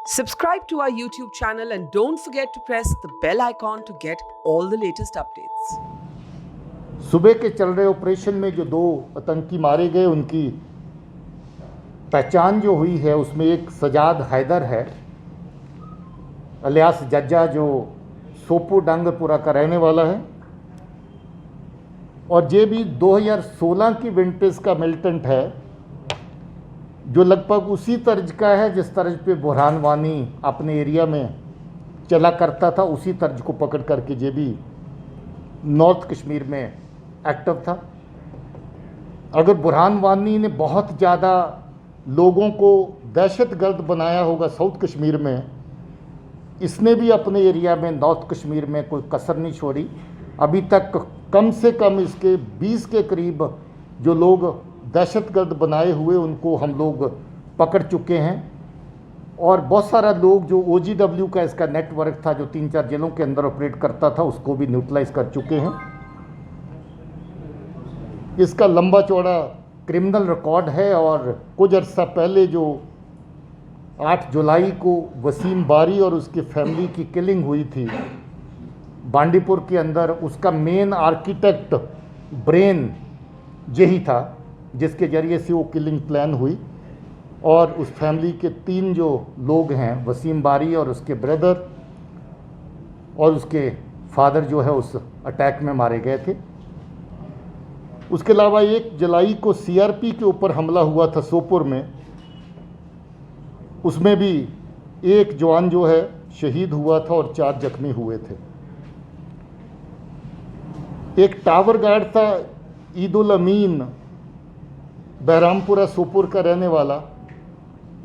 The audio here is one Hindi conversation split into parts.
Subscribe to our YouTube channel and don't forget to press the bell icon to get all the latest updates. सुबह के चल रहे ऑपरेशन में जो दो आतंकी मारे गए उनकी पहचान जो हुई है उसमें एक सजाद हैदर है अलियास जज्जा जो सोपुर डांगरपुरा का रहने वाला है और ये भी 2016 की विंटेज का मिलिटेंट है जो लगभग उसी तर्ज का है जिस तर्ज पे बुरहान वानी अपने एरिया में चला करता था। उसी तर्ज को पकड़ करके ये भी नॉर्थ कश्मीर में एक्टिव था। अगर बुरहान वानी ने बहुत ज़्यादा लोगों को दहशतगर्द बनाया होगा साउथ कश्मीर में, इसने भी अपने एरिया में नॉर्थ कश्मीर में कोई कसर नहीं छोड़ी। अभी तक कम से कम इसके 20 के करीब जो लोग दहशतगर्द बनाए हुए उनको हम लोग पकड़ चुके हैं और बहुत सारा लोग जो OGW का इसका नेटवर्क था जो 3-4 जिलों के अंदर ऑपरेट करता था उसको भी न्यूट्रलाइज कर चुके हैं। इसका लंबा चौड़ा क्रिमिनल रिकॉर्ड है और कुछ अर्सा पहले जो 8 जुलाई को वसीम बारी और उसकी फैमिली की किलिंग हुई थी बांडीपुर के अंदर, उसका मेन आर्किटेक्ट ब्रेन यही था जिसके ज़रिए से वो किलिंग प्लान हुई। और उस फैमिली के 3 जो लोग हैं, वसीम बारी और उसके ब्रदर और उसके फादर जो है उस अटैक में मारे गए थे। उसके अलावा 1 जुलाई को CRP के ऊपर हमला हुआ था सोपुर में, उसमें भी 1 जवान जो है शहीद हुआ था और 4 जख्मी हुए थे। एक टावर गार्ड था ईदुल अमीन, बहरामपुरा सोपुर का रहने वाला,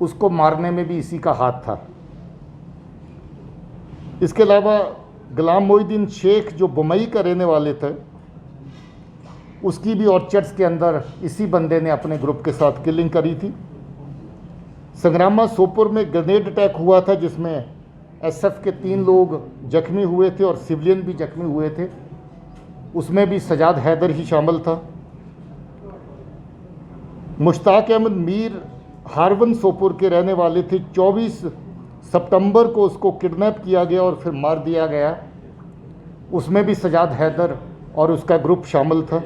उसको मारने में भी इसी का हाथ था। इसके अलावा गुलाम मोहिउद्दीन शेख जो बम्बई का रहने वाले थे, उसकी भी ऑर्चर्ड्स के अंदर इसी बंदे ने अपने ग्रुप के साथ किलिंग करी थी। संग्रामा सोपुर में ग्रेनेड अटैक हुआ था जिसमें SF के 3 लोग जख्मी हुए थे और सिविलियन भी जख्मी हुए थे, उसमें भी सजाद हैदर ही शामिल था। मुश्ताक अहमद मीर हारवन सोपुर के रहने वाले थे। 24 सितंबर को उसको किडनैप किया गया और फिर मार दिया गया, उसमें भी सजाद हैदर और उसका ग्रुप शामिल था।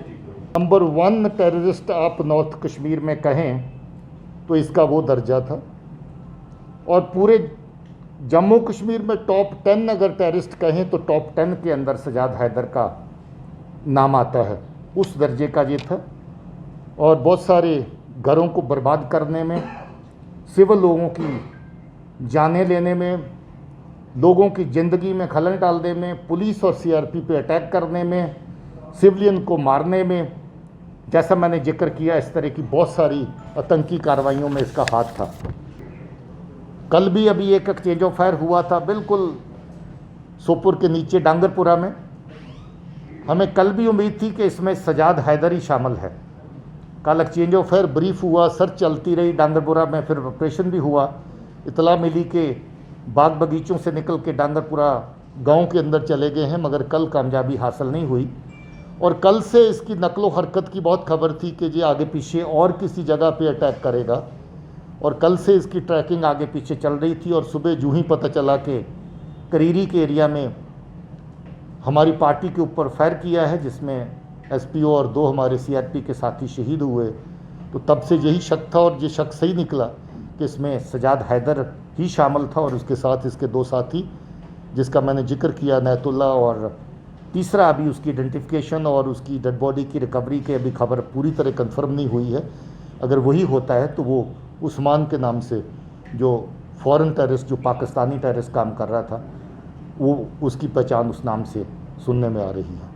नंबर 1 टेररिस्ट आप नॉर्थ कश्मीर में कहें तो इसका वो दर्जा था। और पूरे जम्मू कश्मीर में टॉप 10 अगर टेररिस्ट कहें तो टॉप 10 के अंदर सजाद हैदर का नाम आता है, उस दर्जे का ये था। और बहुत सारे घरों को बर्बाद करने में, सिविल लोगों की जानें लेने में, लोगों की ज़िंदगी में खलल डालने में, पुलिस और CRP पे अटैक करने में, सिविलियन को मारने में, जैसा मैंने जिक्र किया इस तरह की बहुत सारी आतंकी कार्रवाइयों में इसका हाथ था। कल भी अभी एक एक्सचेंज ऑफ फायर हुआ था बिल्कुल सोपुर के नीचे डांगरपुरा में। हमें कल भी उम्मीद थी कि इसमें सजाद हैदर ही शामिल है। कल एक्सचेंज ऑफ फायर ब्रीफ हुआ, सर्च चलती रही डांगरपुरा में, फिर ऑपरेशन भी हुआ। इतला मिली कि बाग बगीचों से निकल के डांगरपुरा गांव के अंदर चले गए हैं, मगर कल कामयाबी हासिल नहीं हुई। और कल से इसकी नकलो हरकत की बहुत खबर थी कि ये आगे पीछे और किसी जगह पे अटैक करेगा, और कल से इसकी ट्रैकिंग आगे पीछे चल रही थी। और सुबह जूँ ही पता चला कि करीरी के एरिया में हमारी पार्टी के ऊपर फायर किया है जिसमें SPO और 2 हमारे CRP के साथी शहीद हुए, तो तब से यही शक था और ये शक सही निकला कि इसमें सजाद हैदर ही शामिल था और उसके साथ इसके 2 साथी जिसका मैंने जिक्र किया, नैतुल्ला, और तीसरा अभी उसकी आइडेंटिफिकेशन और उसकी डेड बॉडी की रिकवरी के अभी खबर पूरी तरह कंफर्म नहीं हुई है। अगर वही होता है तो वो उस्मान के नाम से जो फॉरेन टेररिस्ट, जो पाकिस्तानी टेररिस्ट काम कर रहा था, वो उसकी पहचान उस नाम से सुनने में आ रही है।